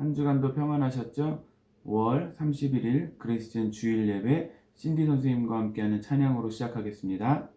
한 주간도 평안하셨죠? 5월 31일 그리스도인 주일 예배 신디 선생님과 함께하는 찬양으로 시작하겠습니다.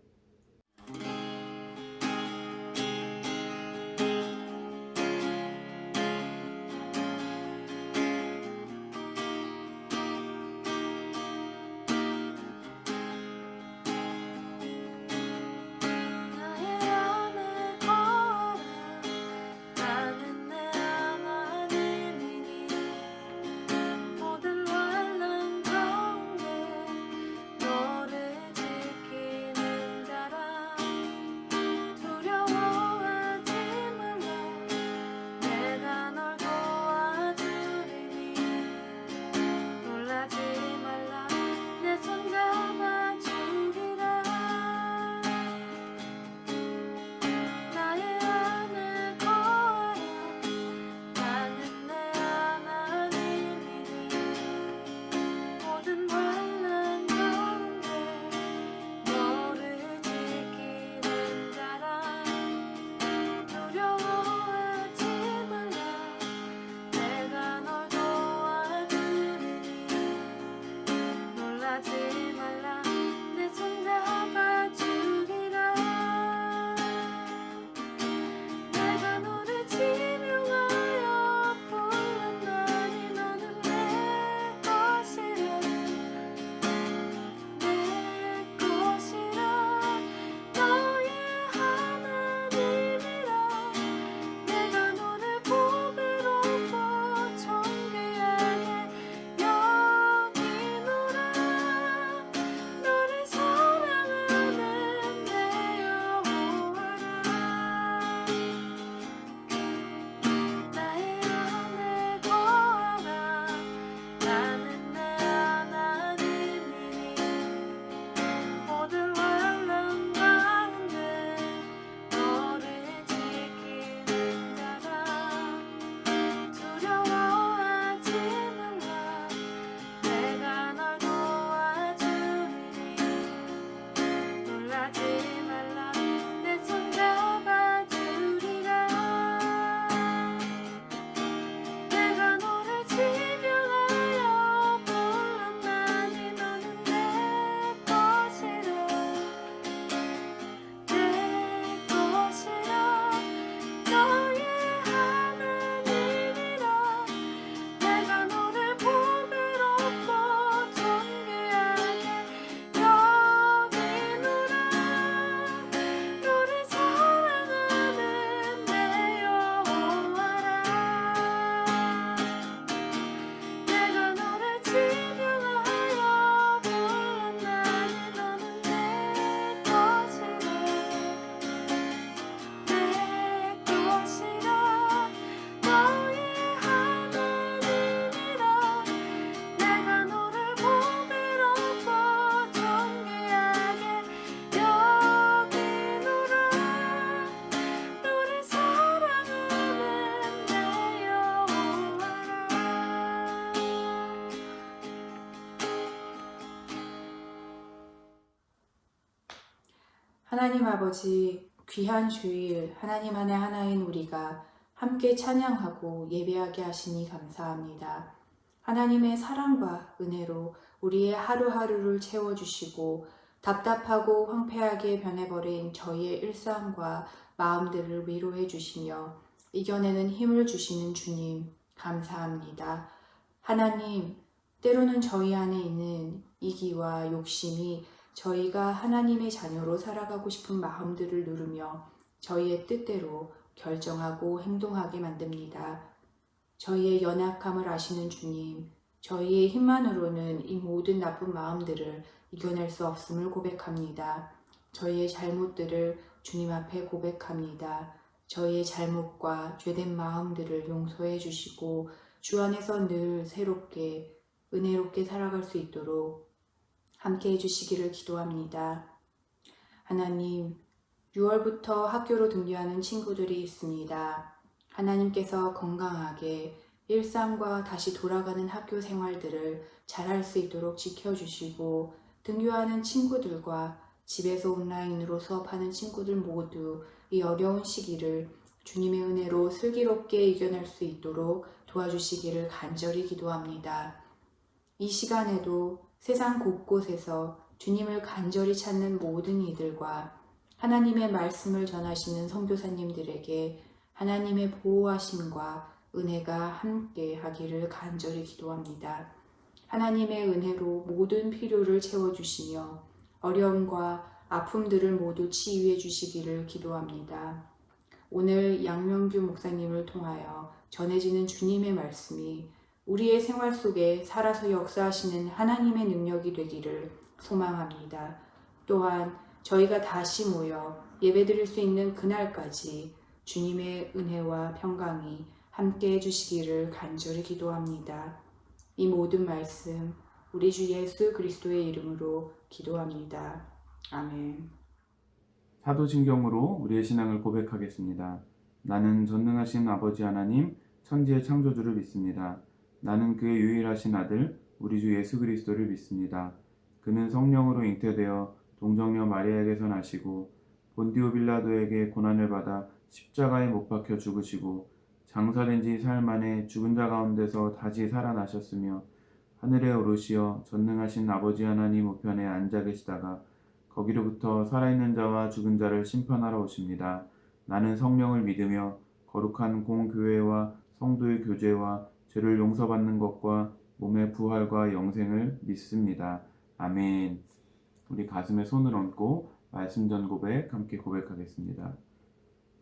하나님 아버지, 귀한 주일 하나님 안에 하나인 우리가 함께 찬양하고 예배하게 하시니 감사합니다. 하나님의 사랑과 은혜로 우리의 하루하루를 채워주시고 답답하고 황폐하게 변해버린 저희의 일상과 마음들을 위로해 주시며 이겨내는 힘을 주시는 주님 감사합니다. 하나님, 때로는 저희 안에 있는 이기와 욕심이 저희가 하나님의 자녀로 살아가고 싶은 마음들을 누르며 저희의 뜻대로 결정하고 행동하게 만듭니다. 저희의 연약함을 아시는 주님, 저희의 힘만으로는 이 모든 나쁜 마음들을 이겨낼 수 없음을 고백합니다. 저희의 잘못들을 주님 앞에 고백합니다. 저희의 잘못과 죄된 마음들을 용서해 주시고 주 안에서 늘 새롭게 은혜롭게 살아갈 수 있도록 함께 해주시기를 기도합니다. 하나님, 6월부터 학교로 등교하는 친구들이 있습니다. 하나님께서 건강하게 일상과 다시 돌아가는 학교 생활들을 잘할 수 있도록 지켜주시고 등교하는 친구들과 집에서 온라인으로 수업하는 친구들 모두 이 어려운 시기를 주님의 은혜로 슬기롭게 이겨낼 수 있도록 도와주시기를 간절히 기도합니다. 이 시간에도 세상 곳곳에서 주님을 간절히 찾는 모든 이들과 하나님의 말씀을 전하시는 선교사님들에게 하나님의 보호하심과 은혜가 함께 하기를 간절히 기도합니다. 하나님의 은혜로 모든 필요를 채워주시며 어려움과 아픔들을 모두 치유해 주시기를 기도합니다. 오늘 양명규 목사님을 통하여 전해지는 주님의 말씀이 우리의 생활 속에 살아서 역사하시는 하나님의 능력이 되기를 소망합니다. 또한 저희가 다시 모여 예배드릴 수 있는 그날까지 주님의 은혜와 평강이 함께 해주시기를 간절히 기도합니다. 이 모든 말씀 우리 주 예수 그리스도의 이름으로 기도합니다. 아멘. 사도신경으로 우리의 신앙을 고백하겠습니다. 나는 전능하신 아버지 하나님, 천지의 창조주를 믿습니다. 나는 그의 유일하신 아들, 우리 주 예수 그리스도를 믿습니다. 그는 성령으로 잉태되어 동정녀 마리아에게서 나시고 본디오 빌라도에게 고난을 받아 십자가에 못 박혀 죽으시고 장사된 지 사흘 만에 죽은 자 가운데서 다시 살아나셨으며 하늘에 오르시어 전능하신 아버지 하나님 우편에 앉아 계시다가 거기로부터 살아있는 자와 죽은 자를 심판하러 오십니다. 나는 성령을 믿으며 거룩한 공교회와 성도의 교제와 죄를 용서받는 것과 몸의 부활과 영생을 믿습니다. 아멘. 우리 가슴에 손을 얹고 말씀 전 고백 함께 고백하겠습니다.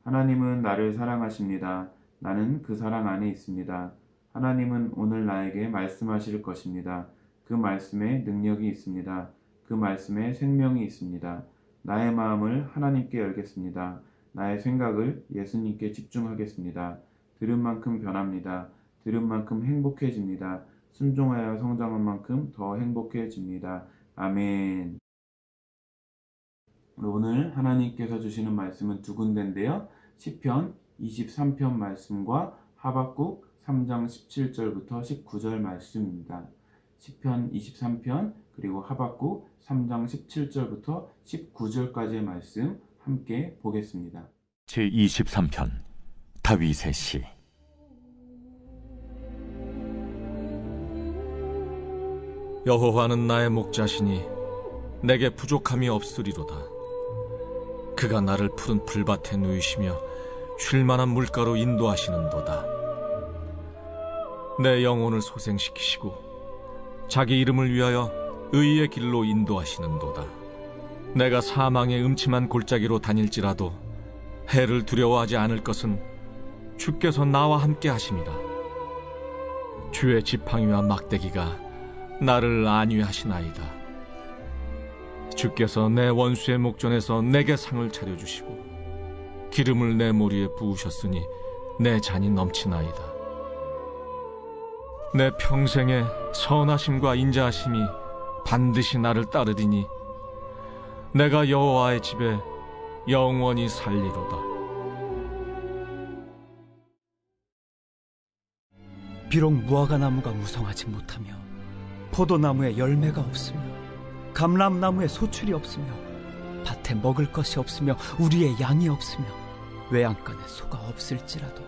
하나님은 나를 사랑하십니다. 나는 그 사랑 안에 있습니다. 하나님은 오늘 나에게 말씀하실 것입니다. 그 말씀에 능력이 있습니다. 그 말씀에 생명이 있습니다. 나의 마음을 하나님께 열겠습니다. 나의 생각을 예수님께 집중하겠습니다. 들은 만큼 변합니다. 들은 만큼 행복해집니다. 순종하여 성장한 만큼 더 행복해집니다. 아멘. 오늘 하나님께서 주시는 말씀은 두 군데인데요. 시편 23편 말씀과 하박국 3장 17절부터 19절 말씀입니다. 시편 23편 그리고 하박국 3장 17절부터 19절까지의 말씀 함께 보겠습니다. 제23편 다윗의 시. 여호와는 나의 목자시니 내게 부족함이 없으리로다. 그가 나를 푸른 풀밭에 누이시며 쉴 만한 물가로 인도하시는도다. 내 영혼을 소생시키시고 자기 이름을 위하여 의의 길로 인도하시는도다. 내가 사망의 음침한 골짜기로 다닐지라도 해를 두려워하지 않을 것은 주께서 나와 함께 하심이라. 주의 지팡이와 막대기가 나를 안위하시나이다. 주께서 내 원수의 목전에서 내게 상을 차려주시고 기름을 내 머리에 부으셨으니 내 잔이 넘치나이다. 내 평생에 선하심과 인자하심이 반드시 나를 따르리니 내가 여호와의 집에 영원히 살리로다. 비록 무화과나무가 무성하지 못하며 포도나무에 열매가 없으며 감람나무에 소출이 없으며 밭에 먹을 것이 없으며 우리의 양이 없으며 외양간에 소가 없을지라도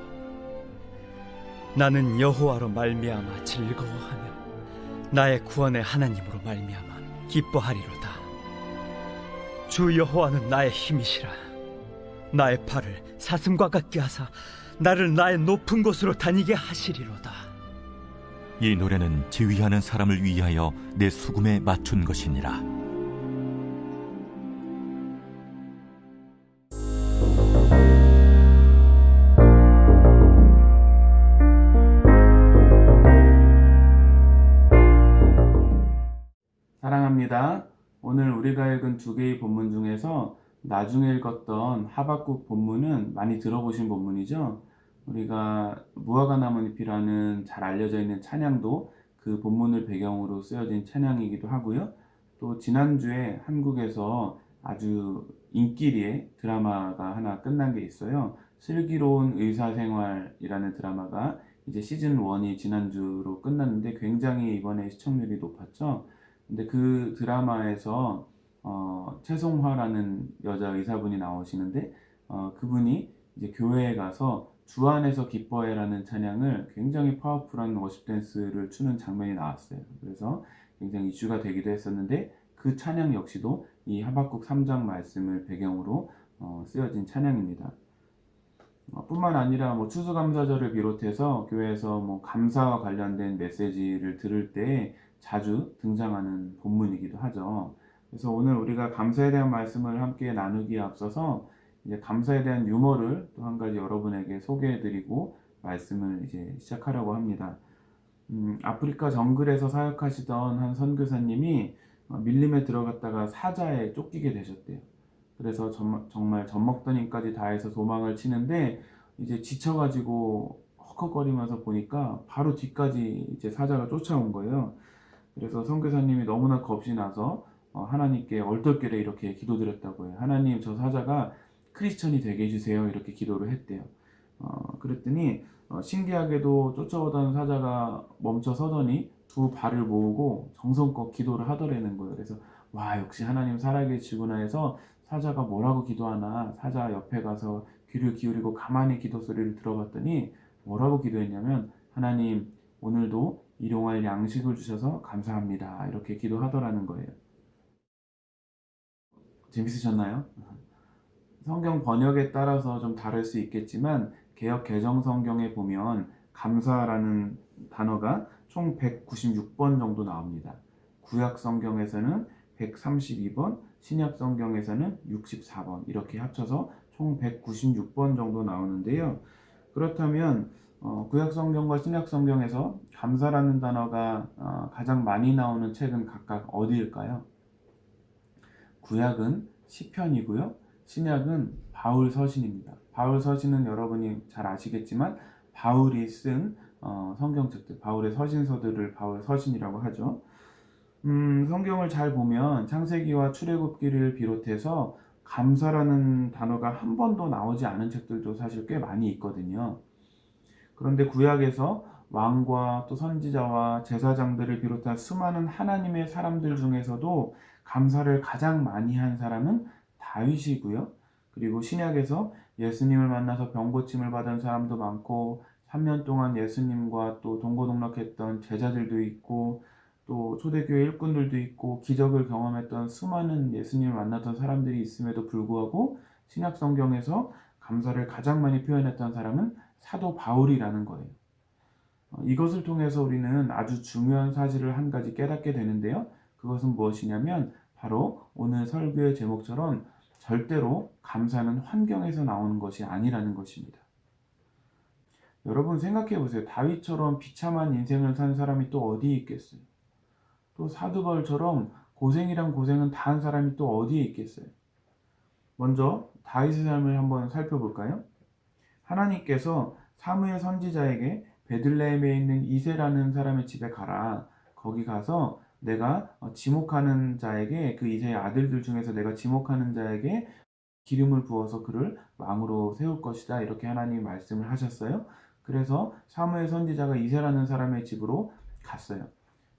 나는 여호와로 말미암아 즐거워하며 나의 구원의 하나님으로 말미암아 기뻐하리로다. 주 여호와는 나의 힘이시라. 나의 팔을 사슴과 같게 하사 나를 나의 높은 곳으로 다니게 하시리로다. 이 노래는 지휘하는 사람을 위하여 내 수금에 맞춘 것이니라. 사랑합니다. 오늘 우리가 읽은 두 개의 본문 중에서 나중에 읽었던 하박국 본문은 많이 들어보신 본문이죠. 우리가 무화과나무잎이라는 잘 알려져 있는 찬양도 그 본문을 배경으로 쓰여진 찬양이기도 하고요. 또 지난주에 한국에서 아주 인기리에 드라마가 하나 끝난 게 있어요. 슬기로운 의사생활이라는 드라마가 이제 시즌 1이 지난주로 끝났는데 굉장히 이번에 시청률이 높았죠. 근데 그 드라마에서 최송화라는 여자 의사분이 나오시는데 그분이 이제 교회에 가서 주 안에서 기뻐해라는 찬양을 굉장히 파워풀한 워십 댄스를 추는 장면이 나왔어요. 그래서 굉장히 이슈가 되기도 했었는데 그 찬양 역시도 이 하박국 3장 말씀을 배경으로 쓰여진 찬양입니다. 뿐만 아니라 뭐 추수감사절을 비롯해서 교회에서 뭐 감사와 관련된 메시지를 들을 때 자주 등장하는 본문이기도 하죠. 그래서 오늘 우리가 감사에 대한 말씀을 함께 나누기에 앞서서 이제 감사에 대한 유머를 또 한 가지 여러분에게 소개해드리고 말씀을 이제 시작하려고 합니다. 아프리카 정글에서 사역하시던 한 선교사님이 밀림에 들어갔다가 사자에 쫓기게 되셨대요. 그래서 정말 젖먹던 힘까지 다해서 도망을 치는데 이제 지쳐가지고 헉헉거리면서 보니까 바로 뒤까지 이제 사자가 쫓아온 거예요. 그래서 선교사님이 너무나 겁이 나서 하나님께 얼떨결에 이렇게 기도드렸다고 해요. 하나님, 저 사자가 크리스천이 되게 해주세요. 이렇게 기도를 했대요. 그랬더니 신기하게도 쫓아오던 사자가 멈춰 서더니 두 발을 모으고 정성껏 기도를 하더라는 거예요. 그래서 와, 역시 하나님 살아계시구나 해서 사자가 뭐라고 기도하나 사자 옆에 가서 귀를 기울이고 가만히 기도 소리를 들어봤더니 뭐라고 기도했냐면, 하나님, 오늘도 일용할 양식을 주셔서 감사합니다. 이렇게 기도하더라는 거예요. 재밌으셨나요? 성경 번역에 따라서 좀 다를 수 있겠지만 개역 개정 성경에 보면 감사라는 단어가 총 196번 정도 나옵니다. 구약 성경에서는 132번, 신약 성경에서는 64번 이렇게 합쳐서 총 196번 정도 나오는데요. 그렇다면 구약 성경과 신약 성경에서 감사라는 단어가 가장 많이 나오는 책은 각각 어디일까요? 구약은 시편이고요. 신약은 바울 서신입니다. 바울 서신은 여러분이 잘 아시겠지만 바울이 쓴 성경책들, 바울의 서신서들을 바울 서신이라고 하죠. 성경을 잘 보면 창세기와 출애굽기를 비롯해서 감사라는 단어가 한 번도 나오지 않은 책들도 사실 꽤 많이 있거든요. 그런데 구약에서 왕과 또 선지자와 제사장들을 비롯한 수많은 하나님의 사람들 중에서도 감사를 가장 많이 한 사람은 다윗이고요. 그리고 신약에서 예수님을 만나서 병고침을 받은 사람도 많고 3년 동안 예수님과 또 동고동락했던 제자들도 있고 또 초대교회 일꾼들도 있고 기적을 경험했던 수많은 예수님을 만났던 사람들이 있음에도 불구하고 신약 성경에서 감사를 가장 많이 표현했던 사람은 사도 바울이라는 거예요. 이것을 통해서 우리는 아주 중요한 사실을 한 가지 깨닫게 되는데요. 그것은 무엇이냐면 바로 오늘 설교의 제목처럼 절대로 감사는 환경에서 나오는 것이 아니라는 것입니다. 여러분 생각해 보세요. 다윗처럼 비참한 인생을 산 사람이 또 어디에 있겠어요? 또 사도 바울처럼 고생이란 고생은 다 한 사람이 또 어디에 있겠어요? 먼저 다윗의 삶을 한번 살펴볼까요? 하나님께서 사무엘 선지자에게 베들레헴에 있는 이새라는 사람의 집에 가라. 거기 가서 내가 지목하는 자에게, 그 이새의 아들들 중에서 내가 지목하는 자에게 기름을 부어서 그를 왕으로 세울 것이다. 이렇게 하나님이 말씀을 하셨어요. 그래서 사무엘 선지자가 이새라는 사람의 집으로 갔어요.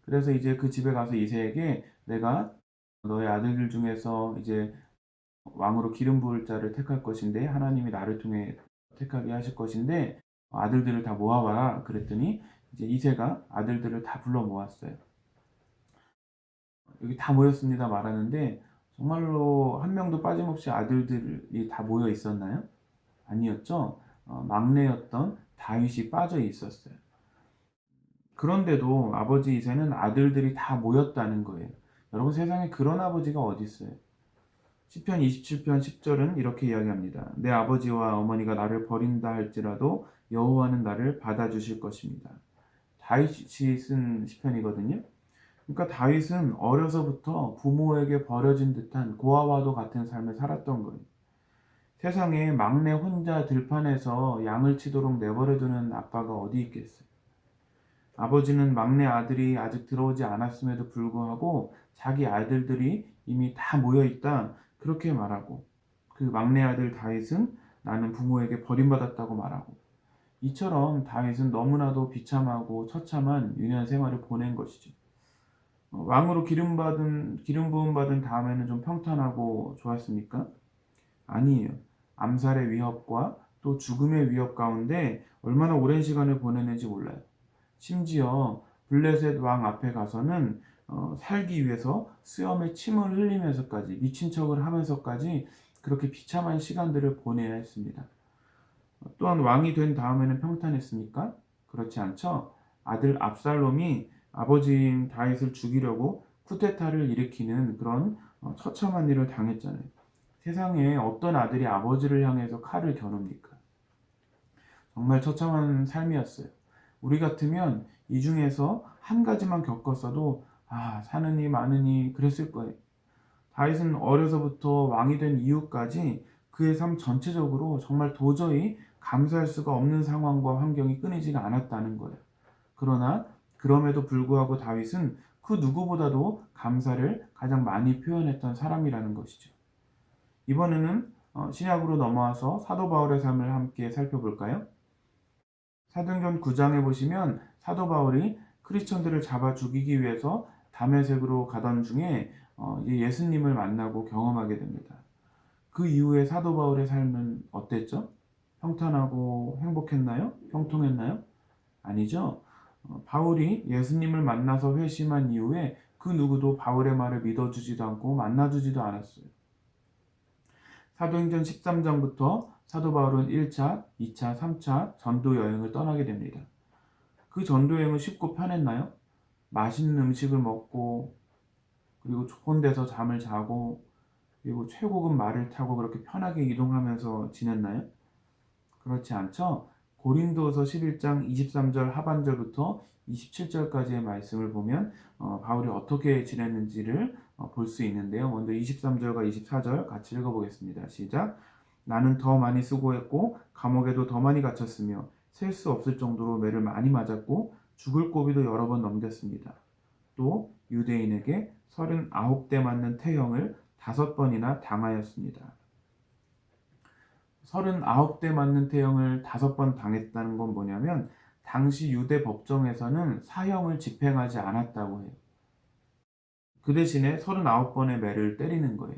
그래서 이제 그 집에 가서 이새에게 내가 너의 아들들 중에서 이제 왕으로 기름 부을 자를 택할 것인데 하나님이 나를 통해 택하게 하실 것인데 아들들을 다 모아와라. 그랬더니 이제 이새가 아들들을 다 불러 모았어요. 여기 다 모였습니다 말하는데 정말로 한 명도 빠짐없이 아들들이 다 모여 있었나요? 아니었죠. 막내였던 다윗이 빠져 있었어요. 그런데도 아버지 이새는 아들들이 다 모였다는 거예요. 여러분 세상에 그런 아버지가 어디 있어요? 시편 27편 10절은 이렇게 이야기합니다. 내 아버지와 어머니가 나를 버린다 할지라도 여호와는 나를 받아주실 것입니다. 다윗이 쓴 시편이거든요. 그러니까 다윗은 어려서부터 부모에게 버려진 듯한 고아와도 같은 삶을 살았던 거예요. 세상에 막내 혼자 들판에서 양을 치도록 내버려두는 아빠가 어디 있겠어요? 아버지는 막내 아들이 아직 들어오지 않았음에도 불구하고 자기 아들들이 이미 다 모여있다 그렇게 말하고, 그 막내 아들 다윗은 나는 부모에게 버림받았다고 말하고, 이처럼 다윗은 너무나도 비참하고 처참한 유년 생활을 보낸 것이죠. 왕으로 기름 부음 받은 다음에는 좀 평탄하고 좋았습니까? 아니에요. 암살의 위협과 또 죽음의 위협 가운데 얼마나 오랜 시간을 보내는지 몰라요. 심지어 블레셋 왕 앞에 가서는 살기 위해서 수염에 침을 흘리면서까지 미친 척을 하면서까지 그렇게 비참한 시간들을 보내야 했습니다. 또한 왕이 된 다음에는 평탄했습니까? 그렇지 않죠. 아들 압살롬이 아버지인 다윗을 죽이려고 쿠데타를 일으키는 그런 처참한 일을 당했잖아요. 세상에 어떤 아들이 아버지를 향해서 칼을 겨눕니까? 정말 처참한 삶이었어요. 우리 같으면 이 중에서 한 가지만 겪었어도 사느니 마느니 그랬을 거예요. 다윗은 어려서부터 왕이 된 이후까지 그의 삶 전체적으로 정말 도저히 감수할 수가 없는 상황과 환경이 끊이지가 않았다는 거예요. 그러나 그럼에도 불구하고 다윗은 그 누구보다도 감사를 가장 많이 표현했던 사람이라는 것이죠. 이번에는 신약으로 넘어와서 사도 바울의 삶을 함께 살펴볼까요? 사도행전 9장에 보시면 사도 바울이 크리스천들을 잡아 죽이기 위해서 다메섹으로 가던 중에 예수님을 만나고 경험하게 됩니다. 그 이후에 사도 바울의 삶은 어땠죠? 평탄하고 행복했나요? 형통했나요? 아니죠. 바울이 예수님을 만나서 회심한 이후에 그 누구도 바울의 말을 믿어주지도 않고 만나주지도 않았어요. 사도행전 13장부터 사도 바울은 1차, 2차, 3차 전도 여행을 떠나게 됩니다. 그 전도 여행은 쉽고 편했나요? 맛있는 음식을 먹고 그리고 좋은 데서 잠을 자고 그리고 최고급 말을 타고 그렇게 편하게 이동하면서 지냈나요? 그렇지 않죠? 고린도서 11장 23절 하반절부터 27절까지의 말씀을 보면 바울이 어떻게 지냈는지를 볼 수 있는데요. 먼저 23절과 24절 같이 읽어보겠습니다. 시작! 나는 더 많이 수고했고 감옥에도 더 많이 갇혔으며 셀 수 없을 정도로 매를 많이 맞았고 죽을 고비도 여러 번 넘겼습니다. 또 유대인에게 39대 맞는 태형을 5번이나 당하였습니다. 39대 맞는 태형을 5번 당했다는 건 뭐냐면 당시 유대 법정에서는 사형을 집행하지 않았다고 해요. 그 대신에 39번의 매를 때리는 거예요.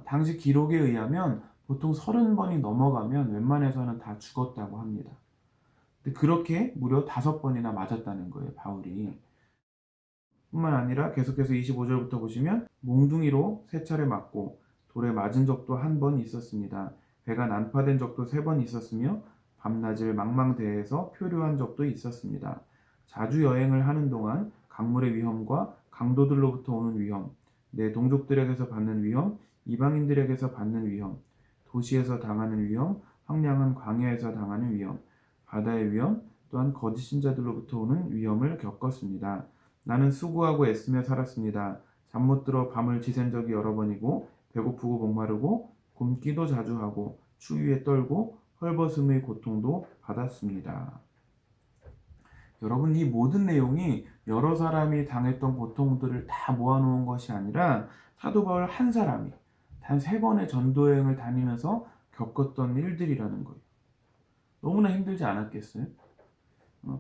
당시 기록에 의하면 보통 30번이 넘어가면 웬만해서는 다 죽었다고 합니다. 근데 그렇게 무려 5번이나 맞았다는 거예요, 바울이. 뿐만 아니라 계속해서 25절부터 보시면 몽둥이로 3차례 맞고 돌에 맞은 적도 1번 있었습니다. 배가 난파된 적도 3번 있었으며 밤낮을 망망대해에서 표류한 적도 있었습니다. 자주 여행을 하는 동안 강물의 위험과 강도들로부터 오는 위험, 내 동족들에게서 받는 위험, 이방인들에게서 받는 위험, 도시에서 당하는 위험, 황량한 광야에서 당하는 위험, 바다의 위험, 또한 거짓 신자들로부터 오는 위험을 겪었습니다. 나는 수고하고 애쓰며 살았습니다. 잠 못 들어 밤을 지샌 적이 여러 번이고 배고프고 목마르고 굶기도 자주 하고 추위에 떨고 헐벗음의 고통도 받았습니다. 여러분, 이 모든 내용이 여러 사람이 당했던 고통들을 다 모아놓은 것이 아니라 사도 바울 한 사람이 단 3번의 전도여행을 다니면서 겪었던 일들이라는 거예요. 너무나 힘들지 않았겠어요?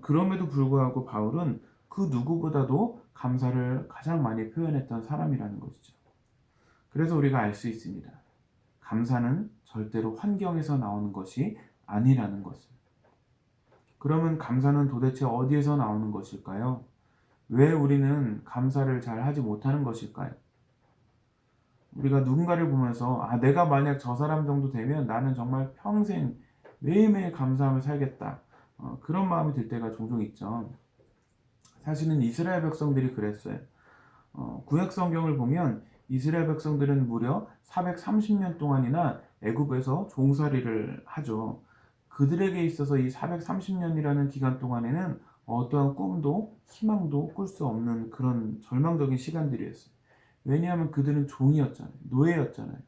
그럼에도 불구하고 바울은 그 누구보다도 감사를 가장 많이 표현했던 사람이라는 것이죠. 그래서 우리가 알 수 있습니다. 감사는 절대로 환경에서 나오는 것이 아니라는 것을. 그러면 감사는 도대체 어디에서 나오는 것일까요? 왜 우리는 감사를 잘 하지 못하는 것일까요? 우리가 누군가를 보면서 내가 만약 저 사람 정도 되면 나는 정말 평생 매일매일 감사하며 살겠다. 그런 마음이 들 때가 종종 있죠. 사실은 이스라엘 백성들이 그랬어요. 구약 성경을 보면 이스라엘 백성들은 무려 430년 동안이나 애굽에서 종살이를 하죠. 그들에게 있어서 이 430년이라는 기간 동안에는 어떠한 꿈도 희망도 꿀 수 없는 그런 절망적인 시간들이었어요. 왜냐하면 그들은 종이었잖아요. 노예였잖아요.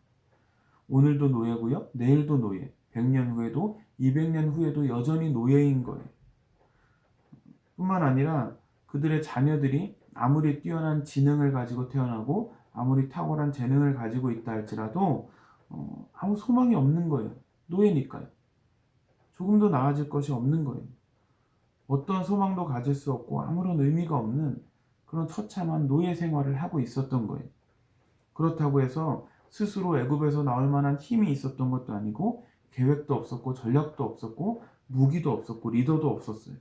오늘도 노예고요. 내일도 노예. 100년 후에도 200년 후에도 여전히 노예인 거예요. 뿐만 아니라 그들의 자녀들이 아무리 뛰어난 지능을 가지고 태어나고 아무리 탁월한 재능을 가지고 있다 할지라도 아무 소망이 없는 거예요. 노예니까요. 조금도 나아질 것이 없는 거예요. 어떤 소망도 가질 수 없고 아무런 의미가 없는 그런 처참한 노예 생활을 하고 있었던 거예요. 그렇다고 해서 스스로 애굽에서 나올 만한 힘이 있었던 것도 아니고 계획도 없었고 전략도 없었고 무기도 없었고 리더도 없었어요.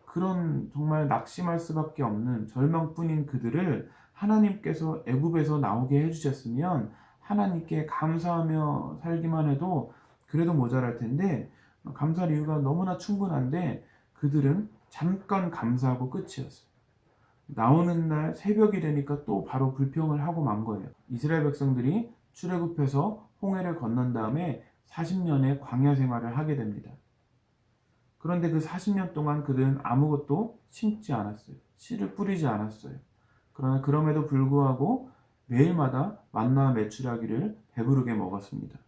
그런 정말 낙심할 수밖에 없는 절망뿐인 그들을 하나님께서 애굽에서 나오게 해주셨으면 하나님께 감사하며 살기만 해도 그래도 모자랄 텐데, 감사할 이유가 너무나 충분한데 그들은 잠깐 감사하고 끝이었어요. 나오는 날 새벽이 되니까 또 바로 불평을 하고 만 거예요. 이스라엘 백성들이 출애굽해서 홍해를 건넌 다음에 40년의 광야 생활을 하게 됩니다. 그런데 그 40년 동안 그들은 아무것도 심지 않았어요. 씨를 뿌리지 않았어요. 그러나 그럼에도 불구하고 매일마다 만나와 메추라기를 배부르게 먹었습니다.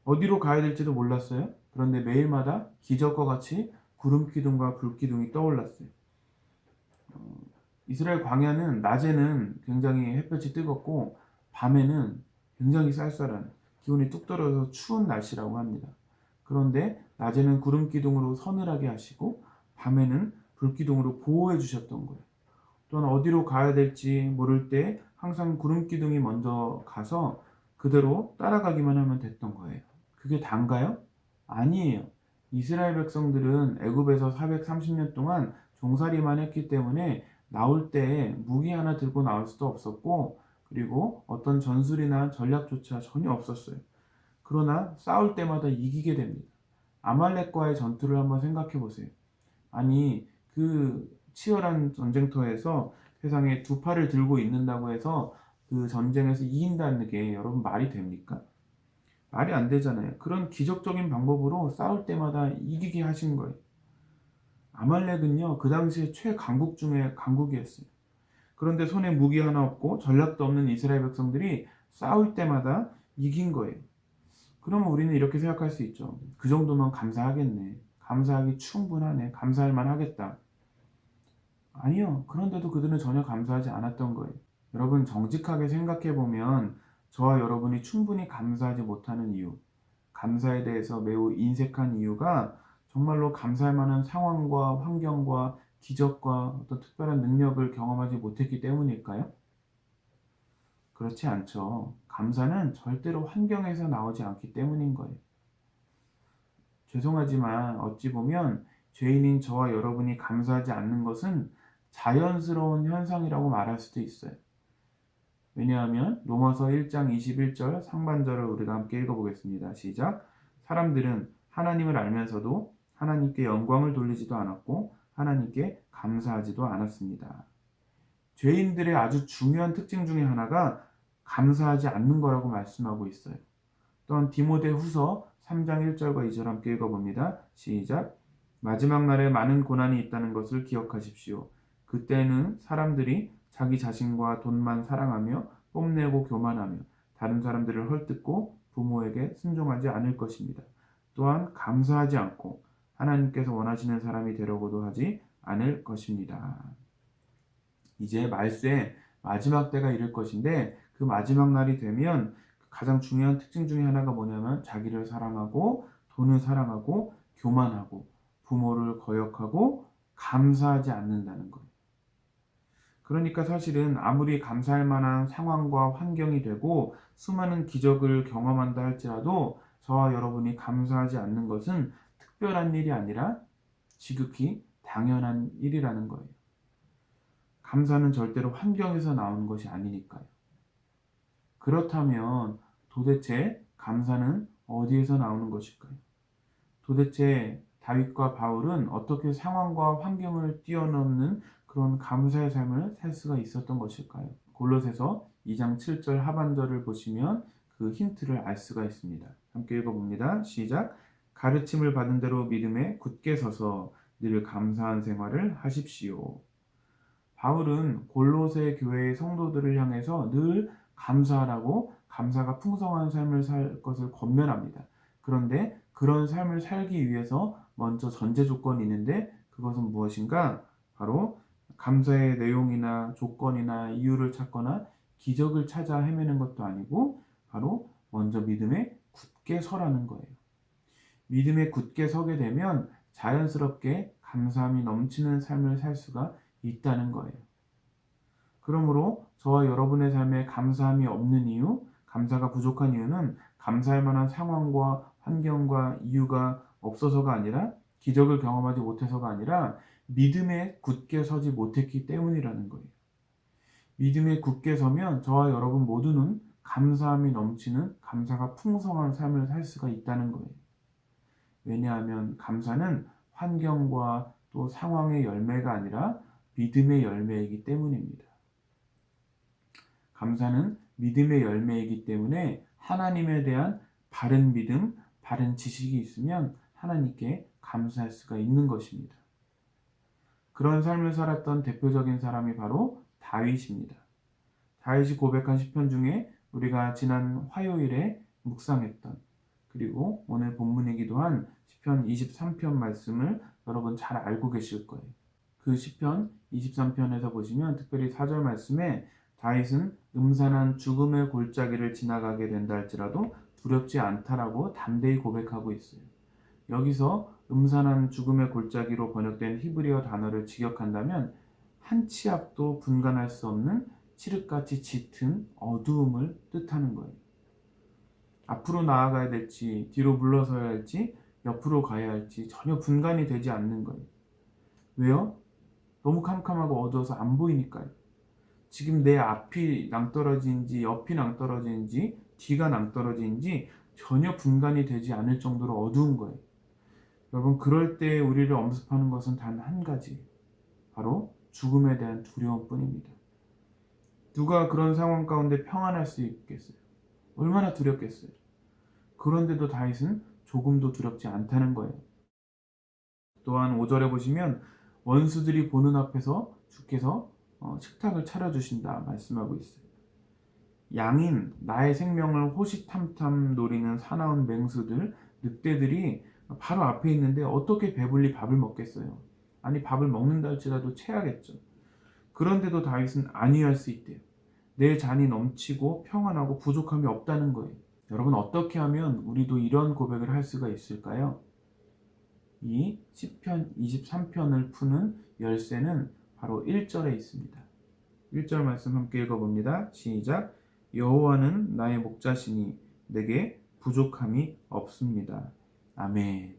어디로 가야 될지도 몰랐어요. 그런데 매일마다 기적과 같이 구름 기둥과 불 기둥이 떠올랐어요. 이스라엘 광야는 낮에는 굉장히 햇볕이 뜨겁고 밤에는 굉장히 쌀쌀한 기온이 뚝 떨어져서 추운 날씨라고 합니다. 그런데 낮에는 구름 기둥으로 서늘하게 하시고 밤에는 불 기둥으로 보호해 주셨던 거예요. 또한 어디로 가야 될지 모를 때 항상 구름 기둥이 먼저 가서 그대로 따라가기만 하면 됐던 거예요. 그게 단가요? 아니에요. 이스라엘 백성들은 애굽에서 430년 동안 종살이만 했기 때문에 나올 때 무기 하나 들고 나올 수도 없었고, 그리고 어떤 전술이나 전략조차 전혀 없었어요. 그러나 싸울 때마다 이기게 됩니다. 아말렉과의 전투를 한번 생각해 보세요. 아니, 그 치열한 전쟁터에서 세상에 두 팔을 들고 있는다고 해서 그 전쟁에서 이긴다는 게 여러분 말이 됩니까? 말이 안 되잖아요. 그런 기적적인 방법으로 싸울 때마다 이기게 하신 거예요. 아말렉은요, 그 당시에 최강국 중에 강국이었어요. 그런데 손에 무기 하나 없고 전략도 없는 이스라엘 백성들이 싸울 때마다 이긴 거예요. 그러면 우리는 이렇게 생각할 수 있죠. 그 정도면 감사하겠네. 감사하기 충분하네. 감사할 만하겠다. 아니요. 그런데도 그들은 전혀 감사하지 않았던 거예요. 여러분, 정직하게 생각해 보면 저와 여러분이 충분히 감사하지 못하는 이유, 감사에 대해서 매우 인색한 이유가 정말로 감사할 만한 상황과 환경과 기적과 어떤 특별한 능력을 경험하지 못했기 때문일까요? 그렇지 않죠. 감사는 절대로 환경에서 나오지 않기 때문인 거예요. 죄송하지만 어찌 보면 죄인인 저와 여러분이 감사하지 않는 것은 자연스러운 현상이라고 말할 수도 있어요. 왜냐하면 로마서 1장 21절 상반절을 우리가 함께 읽어보겠습니다. 시작. 사람들은 하나님을 알면서도 하나님께 영광을 돌리지도 않았고 하나님께 감사하지도 않았습니다. 죄인들의 아주 중요한 특징 중에 하나가 감사하지 않는 거라고 말씀하고 있어요. 또한 디모데후서 3장 1절과 2절 함께 읽어봅니다. 시작. 마지막 날에 많은 고난이 있다는 것을 기억하십시오. 그때는 사람들이 자기 자신과 돈만 사랑하며 뽐내고 교만하며 다른 사람들을 헐뜯고 부모에게 순종하지 않을 것입니다. 또한 감사하지 않고 하나님께서 원하시는 사람이 되려고도 하지 않을 것입니다. 이제 말세에 마지막 때가 이를 것인데 그 마지막 날이 되면 가장 중요한 특징 중에 하나가 뭐냐면 자기를 사랑하고 돈을 사랑하고 교만하고 부모를 거역하고 감사하지 않는다는 거예요. 그러니까 사실은 아무리 감사할 만한 상황과 환경이 되고 수많은 기적을 경험한다 할지라도 저와 여러분이 감사하지 않는 것은 특별한 일이 아니라 지극히 당연한 일이라는 거예요. 감사는 절대로 환경에서 나오는 것이 아니니까요. 그렇다면 도대체 감사는 어디에서 나오는 것일까요? 도대체 다윗과 바울은 어떻게 상황과 환경을 뛰어넘는 그런 감사의 삶을 살 수가 있었던 것일까요? 골로새서 2장 7절 하반절을 보시면 그 힌트를 알 수가 있습니다. 함께 읽어봅니다. 시작. 가르침을 받은 대로 믿음에 굳게 서서 늘 감사한 생활을 하십시오. 바울은 골로새 교회의 성도들을 향해서 늘 감사하라고 감사가 풍성한 삶을 살 것을 권면합니다. 그런데 그런 삶을 살기 위해서 먼저 전제 조건이 있는데 그것은 무엇인가? 바로 감사의 내용이나 조건이나 이유를 찾거나 기적을 찾아 헤매는 것도 아니고 바로 먼저 믿음에 굳게 서라는 거예요. 믿음에 굳게 서게 되면 자연스럽게 감사함이 넘치는 삶을 살 수가 있다는 거예요. 그러므로 저와 여러분의 삶에 감사함이 없는 이유, 감사가 부족한 이유는 감사할 만한 상황과 환경과 이유가 없어서가 아니라 기적을 경험하지 못해서가 아니라 믿음에 굳게 서지 못했기 때문이라는 거예요. 믿음에 굳게 서면 저와 여러분 모두는 감사함이 넘치는 감사가 풍성한 삶을 살 수가 있다는 거예요. 왜냐하면 감사는 환경과 또 상황의 열매가 아니라 믿음의 열매이기 때문입니다. 감사는 믿음의 열매이기 때문에 하나님에 대한 바른 믿음, 바른 지식이 있으면 하나님께 감사할 수가 있는 것입니다. 그런 삶을 살았던 대표적인 사람이 바로 다윗입니다. 다윗이 고백한 시편 중에 우리가 지난 화요일에 묵상했던 그리고 오늘 본문이기도 한 시편 23편 말씀을 여러분 잘 알고 계실 거예요. 그 시편 23편에서 보시면 특별히 4절 말씀에 다윗은 음산한 죽음의 골짜기를 지나가게 된다 할지라도 두렵지 않다라고 담대히 고백하고 있어요. 여기서 음산한 죽음의 골짜기로 번역된 히브리어 단어를 직역한다면 한 치 앞도 분간할 수 없는 칠흑같이 짙은 어두움을 뜻하는 거예요. 앞으로 나아가야 될지 뒤로 물러서야 할지 옆으로 가야 할지 전혀 분간이 되지 않는 거예요. 왜요? 너무 캄캄하고 어두워서 안 보이니까요. 지금 내 앞이 낭떠러지인지 옆이 낭떠러지인지 뒤가 낭떠러지인지 전혀 분간이 되지 않을 정도로 어두운 거예요. 여러분, 그럴 때 우리를 엄습하는 것은 단 한 가지, 바로 죽음에 대한 두려움뿐입니다. 누가 그런 상황 가운데 평안할 수 있겠어요? 얼마나 두렵겠어요? 그런데도 다윗은 조금도 두렵지 않다는 거예요. 또한 5절에 보시면 원수들이 보는 앞에서 주께서 식탁을 차려주신다 말씀하고 있어요. 양인 나의 생명을 호시탐탐 노리는 사나운 맹수들, 늑대들이 바로 앞에 있는데 어떻게 배불리 밥을 먹겠어요? 아니, 밥을 먹는다 할지라도 체하겠죠. 그런데도 다윗은 안위할 수 있대요. 내 잔이 넘치고 평안하고 부족함이 없다는 거예요. 여러분, 어떻게 하면 우리도 이런 고백을 할 수가 있을까요? 이 시편 23편을 푸는 열쇠는 바로 1절에 있습니다. 1절 말씀 함께 읽어봅니다. 시작. 여호와는 나의 목자시니 내게 부족함이 없습니다. 아멘.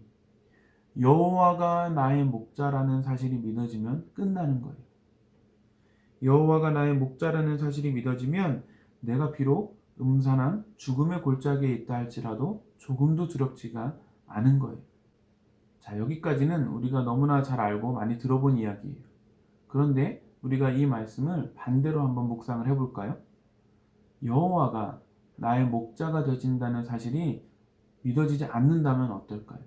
여호와가 나의 목자라는 사실이 믿어지면 끝나는 거예요. 여호와가 나의 목자라는 사실이 믿어지면 내가 비록 음산한 죽음의 골짜기에 있다 할지라도 조금도 두렵지가 않은 거예요. 자, 여기까지는 우리가 너무나 잘 알고 많이 들어본 이야기예요. 그런데 우리가 이 말씀을 반대로 한번 묵상을 해볼까요? 여호와가 나의 목자가 되신다는 사실이 믿어지지 않는다면 어떨까요?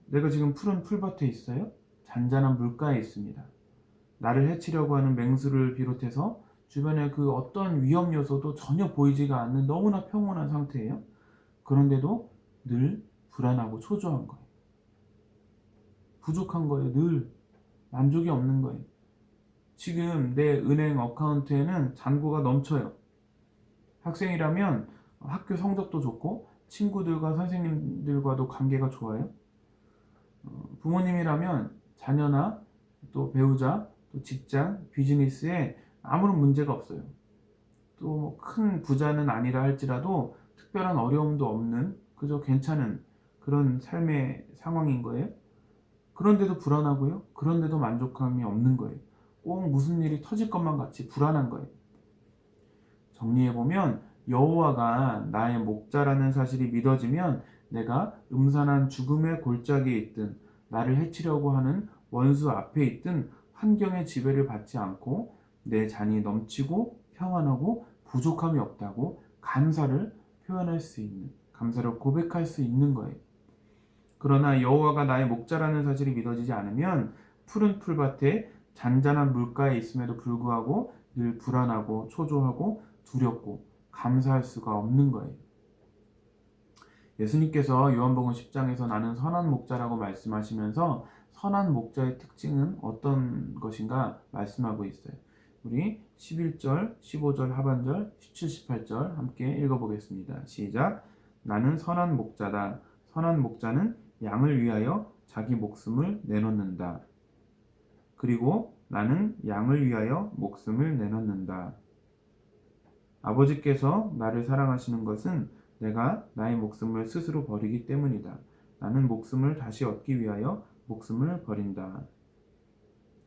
내가 지금 푸른 풀밭에 있어요? 잔잔한 물가에 있습니다. 나를 해치려고 하는 맹수를 비롯해서 주변에 그 어떤 위험 요소도 전혀 보이지가 않는 너무나 평온한 상태예요. 그런데도 늘 불안하고 초조한 거예요. 부족한 거예요. 늘 만족이 없는 거예요. 지금 내 은행 어카운트에는 잔고가 넘쳐요. 학생이라면 학교 성적도 좋고 친구들과 선생님들과도 관계가 좋아요. 부모님이라면 자녀나 또 배우자, 또 직장, 비즈니스에 아무런 문제가 없어요. 또 큰 부자는 아니라 할지라도 특별한 어려움도 없는 그저 괜찮은 그런 삶의 상황인 거예요. 그런데도 불안하고요. 그런데도 만족감이 없는 거예요. 꼭 무슨 일이 터질 것만 같이 불안한 거예요. 정리해보면 여호와가 나의 목자라는 사실이 믿어지면 내가 음산한 죽음의 골짜기에 있든 나를 해치려고 하는 원수 앞에 있든 환경의 지배를 받지 않고 내 잔이 넘치고 평안하고 부족함이 없다고 감사를 표현할 수 있는, 감사를 고백할 수 있는 거예요. 그러나 여호와가 나의 목자라는 사실이 믿어지지 않으면 푸른 풀밭에 잔잔한 물가에 있음에도 불구하고 늘 불안하고 초조하고 두렵고 감사할 수가 없는 거예요. 예수님께서 요한복음 10장에서 나는 선한 목자라고 말씀하시면서 선한 목자의 특징은 어떤 것인가 말씀하고 있어요. 우리 11절, 15절 하반절, 17, 18절 함께 읽어보겠습니다. 시작. 나는 선한 목자다. 선한 목자는 양을 위하여 자기 목숨을 내놓는다. 그리고 나는 양을 위하여 목숨을 내놓는다. 아버지께서 나를 사랑하시는 것은 내가 나의 목숨을 스스로 버리기 때문이다. 나는 목숨을 다시 얻기 위하여 목숨을 버린다.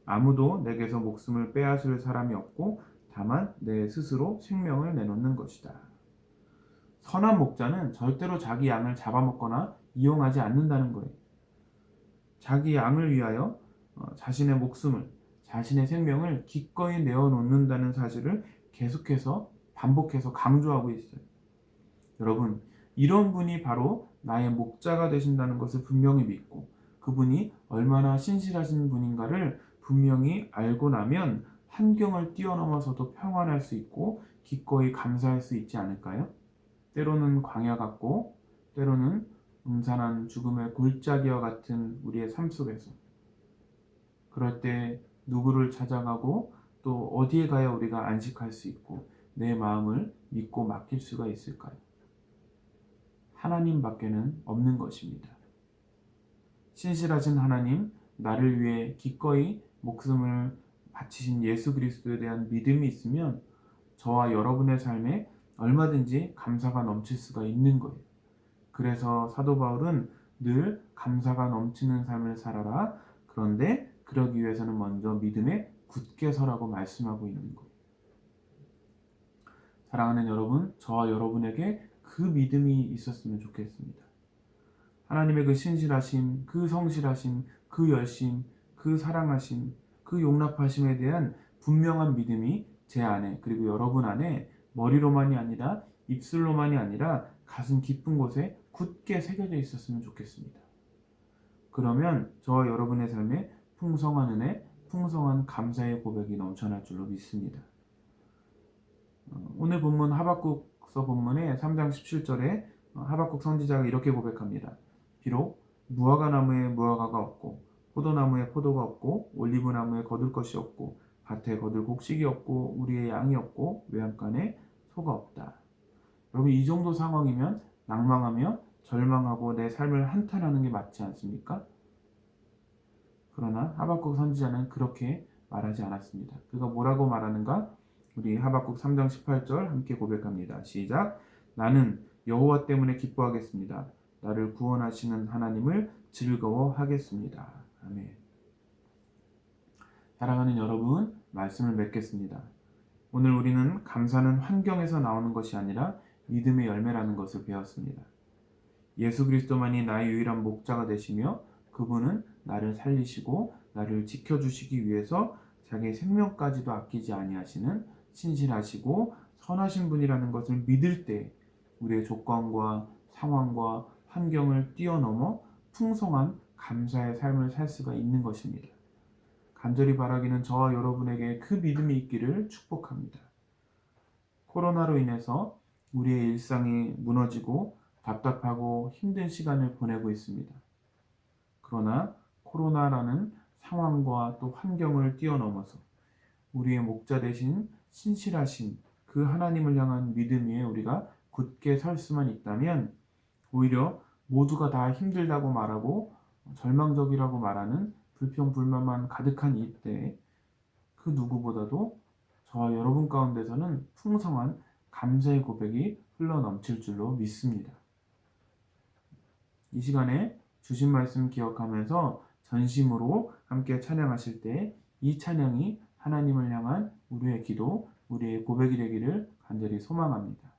아무도 내게서 목숨을 빼앗을 사람이 없고 다만 내 스스로 생명을 내놓는 것이다. 선한 목자는 절대로 자기 양을 잡아먹거나 이용하지 않는다는 거예요. 자기 양을 위하여 자신의 목숨을, 자신의 생명을 기꺼이 내어놓는다는 사실을 계속해서 반복해서 강조하고 있어요. 여러분, 이런 분이 바로 나의 목자가 되신다는 것을 분명히 믿고 그분이 얼마나 신실하신 분인가를 분명히 알고 나면 환경을 뛰어넘어서도 평안할 수 있고 기꺼이 감사할 수 있지 않을까요? 때로는 광야 같고 때로는 음산한 죽음의 골짜기와 같은 우리의 삶 속에서 그럴 때 누구를 찾아가고 또 어디에 가야 우리가 안식할 수 있고 내 마음을 믿고 맡길 수가 있을까요? 하나님밖에는 없는 것입니다. 신실하신 하나님, 나를 위해 기꺼이 목숨을 바치신 예수 그리스도에 대한 믿음이 있으면 저와 여러분의 삶에 얼마든지 감사가 넘칠 수가 있는 거예요. 그래서 사도 바울은 늘 감사가 넘치는 삶을 살아라. 그런데 그러기 위해서는 먼저 믿음에 굳게 서라고 말씀하고 있는 거예요. 사랑하는 여러분, 저와 여러분에게 그 믿음이 있었으면 좋겠습니다. 하나님의 그 신실하심, 그 성실하심, 그 열심, 그 사랑하심, 그 용납하심에 대한 분명한 믿음이 제 안에 그리고 여러분 안에 머리로만이 아니라 입술로만이 아니라 가슴 깊은 곳에 굳게 새겨져 있었으면 좋겠습니다. 그러면 저와 여러분의 삶에 풍성한 은혜, 풍성한 감사의 고백이 넘쳐날 줄로 믿습니다. 오늘 본문 하박국서 본문의 3장 17절에 하박국 선지자가 이렇게 고백합니다. 비록 무화과 나무에 무화과가 없고 포도나무에 포도가 없고 올리브나무에 거둘 것이 없고 밭에 거둘 곡식이 없고 우리의 양이 없고 외양간에 소가 없다. 여러분, 이 정도 상황이면 낭망하며 절망하고 내 삶을 한탄하는 게 맞지 않습니까? 그러나 하박국 선지자는 그렇게 말하지 않았습니다. 그가 뭐라고 말하는가? 우리 하박국 3장 18절 함께 고백합니다. 시작. 나는 여호와 때문에 기뻐하겠습니다. 나를 구원하시는 하나님을 즐거워하겠습니다. 아멘. 사랑하는 여러분, 말씀을 맺겠습니다. 오늘 우리는 감사는 환경에서 나오는 것이 아니라 믿음의 열매라는 것을 배웠습니다. 예수 그리스도만이 나의 유일한 목자가 되시며 그분은 나를 살리시고 나를 지켜주시기 위해서 자기의 생명까지도 아끼지 아니하시는 신실하시고 선하신 분이라는 것을 믿을 때 우리의 조건과 상황과 환경을 뛰어넘어 풍성한 감사의 삶을 살 수가 있는 것입니다. 간절히 바라기는 저와 여러분에게 그 믿음이 있기를 축복합니다. 코로나로 인해서 우리의 일상이 무너지고 답답하고 힘든 시간을 보내고 있습니다. 그러나 코로나라는 상황과 또 환경을 뛰어넘어서 우리의 목자 되신 신실하신 그 하나님을 향한 믿음 위에 우리가 굳게 설 수만 있다면 오히려 모두가 다 힘들다고 말하고 절망적이라고 말하는 불평불만만 가득한 이때 그 누구보다도 저와 여러분 가운데서는 풍성한 감사의 고백이 흘러넘칠 줄로 믿습니다. 이 시간에 주신 말씀 기억하면서 전심으로 함께 찬양하실 때 이 찬양이 하나님을 향한 우리의 기도, 우리의 고백이 되기를 간절히 소망합니다.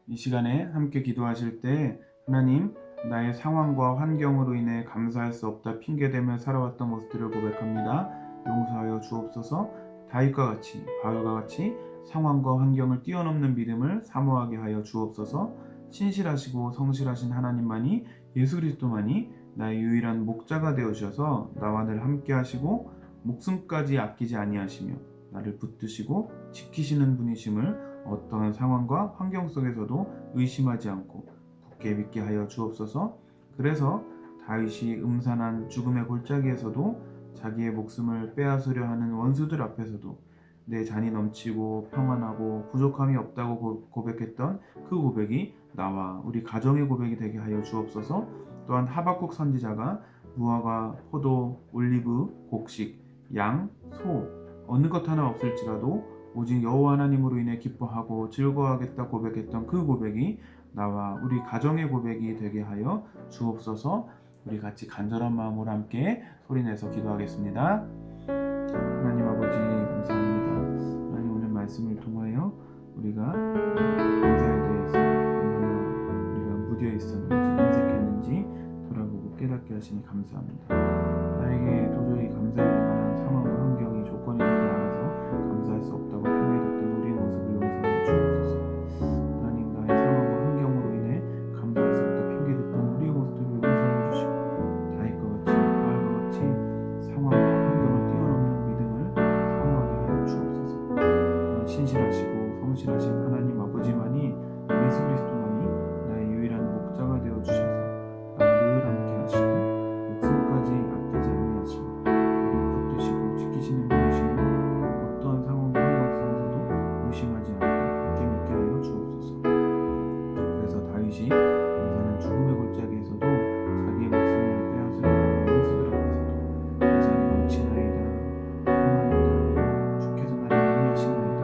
이 시간에 함께 기도하실 때 하나님, 나의 상황과 환경으로 인해 감사할 수 없다 핑계대며 살아왔던 모습들을 고백합니다. 용서하여 주옵소서. 다윗과 같이, 바울과 같이 상황과 환경을 뛰어넘는 믿음을 사모하게 하여 주옵소서. 신실하시고 성실하신 하나님만이, 예수 그리스도만이 나의 유일한 목자가 되어 주셔서 나와 늘 함께 하시고 목숨까지 아끼지 아니하시며 나를 붙드시고 지키시는 분이심을 어떠한 상황과 환경 속에서도 의심하지 않고 굳게 믿게 하여 주옵소서. 그래서 다윗이 음산한 죽음의 골짜기에서도 자기의 목숨을 빼앗으려 하는 원수들 앞에서도 내 잔이 넘치고 평안하고 부족함이 없다고 고백했던 그 고백이 나와 우리 가정의 고백이 되게 하여 주옵소서. 또한 하박국 선지자가 무화과, 포도, 올리브, 곡식, 양, 소 어느 것 하나 없을지라도 오직 여호와 하나님으로 인해 기뻐하고 즐거워하겠다 고백했던 그 고백이 나와 우리 가정의 고백이 되게 하여 주옵소서. 우리 같이 간절한 마음으로 함께 소리내서 기도하겠습니다. 하나님 아버지 감사합니다. 하나님 오늘 말씀을 통하여 우리가 감사에 대해서 얼마나 우리가 무뎌 있었는지 인색했는지 돌아보고 깨닫게 하시니 감사합니다. 나에게 도저히 감사할 만한 상황과 환경이 조건이 되지 않아서 감사할 수 없다고 핑계댔던 우리의 모습을 용서하여 주옵소서. 하나님, 나의 상황과 환경으로 인해 감사할 수 없다 핑계댔던 우리의 모습을 용서하여 주시고 다윗과 같이 바울과 같이 상황과 환경을 뛰어넘는 믿음을 사모하게 하여 주옵소서. 신실하시고 성실하신 하나님 아버지만이, 예수 그리스도만이 나의 유일한 목자가 되어 주셔서 나와 늘 함께 하시고 목숨까지 아끼지 아니하시고 나를 붙드시고 지키시는 분이시며 어떠한 상황과 환경 속에서도 의심하지 않고 굳게 믿게 하여 주옵소서. 그래서 다윗이 음산한 죽음의 골짜기에서도 자기의 목숨을 빼앗으려 하는 원수들 앞에서도 내 잔이 넘치나이다, 평안이다, 주께서 나를 안위하시나이다,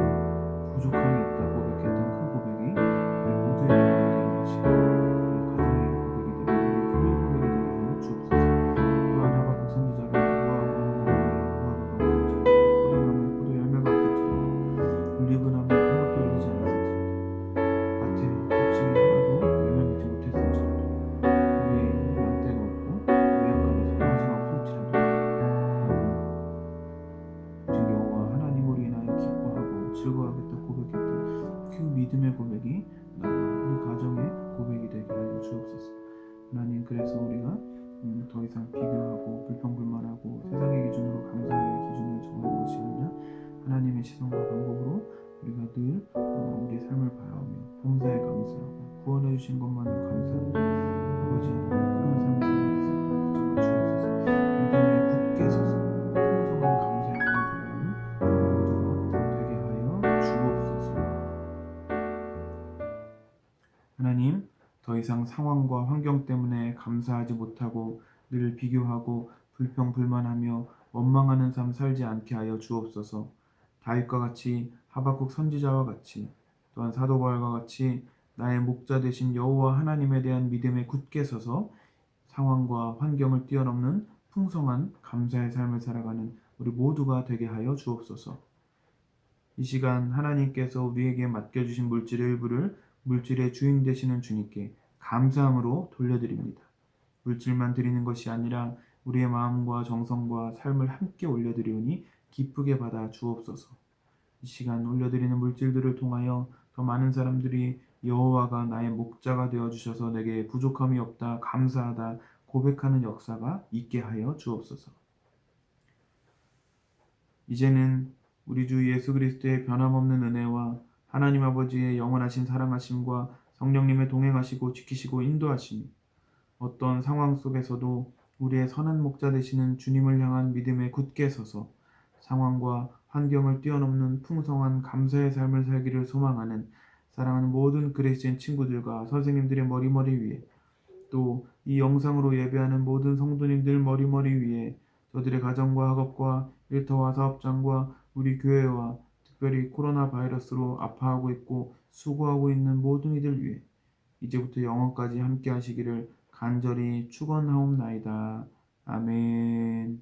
부족함이 없다 고백했던 그 고백이 우리 모두의 고백이 되게 하시고 우리 가정의 고백이 되고 우리 교회의 고백이 되게 하여 주옵소서. 또한 하박국 선지자가 무화과 나무에 무화과가 없을지라도, 포도나무에 포도 열매가 없을지라도, 올리브나무에 포도가 열리지 않았을지라도, 밭에 곡식이 하나도 열매 맺지 못했을지라도, 우리의 양떼가 없고 외양간에서 강아지가 없을지라도 오직 여호와 하나님으로 인하여 기뻐하고 즐거워하겠다 고백했던 그 믿음의 고백이 나와 우리 가정의 고백이 되게 하여 주옵소서. 하나님, 그래서 우리가 더 이상 비교하고 불평불만하고 세상의 기준으로 감사의 기준을 정하는 것이 아니라 하나님의 시선과 방법으로 우리가 늘 우리 삶을 바라보며 범사에 감사하고 구원해 주신 것만으로 감사하는 아버지 하나님, 그런 삶을 살아갈 수 있도록 주옵소서. 믿음에 굳게 서서 풍성한 감사에 감사하는 모두가 되게 하여 주옵소서. 하나님, 더 이상 상황과 환경 때문에 감사하지 못하고 늘 비교하고 불평불만하며 원망하는 삶 살지 않게 하여 주옵소서. 다윗과 같이, 하박국 선지자와 같이, 또한 사도 바울과 같이 나의 목자 되신 여호와 하나님에 대한 믿음에 굳게 서서 상황과 환경을 뛰어넘는 풍성한 감사의 삶을 살아가는 우리 모두가 되게 하여 주옵소서. 이 시간 하나님께서 우리에게 맡겨주신 물질의 일부를 물질의 주인 되시는 주님께 감사함으로 돌려드립니다. 물질만 드리는 것이 아니라 우리의 마음과 정성과 삶을 함께 올려드리오니 기쁘게 받아 주옵소서. 이 시간 올려드리는 물질들을 통하여 더 많은 사람들이 여호와가 나의 목자가 되어주셔서 내게 부족함이 없다, 감사하다 고백하는 역사가 있게 하여 주옵소서. 이제는 우리 주 예수 그리스도의 변함없는 은혜와 하나님 아버지의 영원하신 사랑하심과 성령님의 동행하시고 지키시고 인도하심이 어떤 상황 속에서도 우리의 선한 목자 되시는 주님을 향한 믿음에 굳게 서서 상황과 환경을 뛰어넘는 풍성한 감사의 삶을 살기를 소망하는 사랑하는 모든 그리스도인 친구들과 선생님들의 머리머리 위에, 또 이 영상으로 예배하는 모든 성도님들 머리머리 위에, 저들의 가정과 학업과 일터와 사업장과 우리 교회와 특별히 코로나 바이러스로 아파하고 있고 수고하고 있는 모든 이들 위해 이제부터 영원까지 함께 하시기를 간절히 축원하옵나이다. 아멘.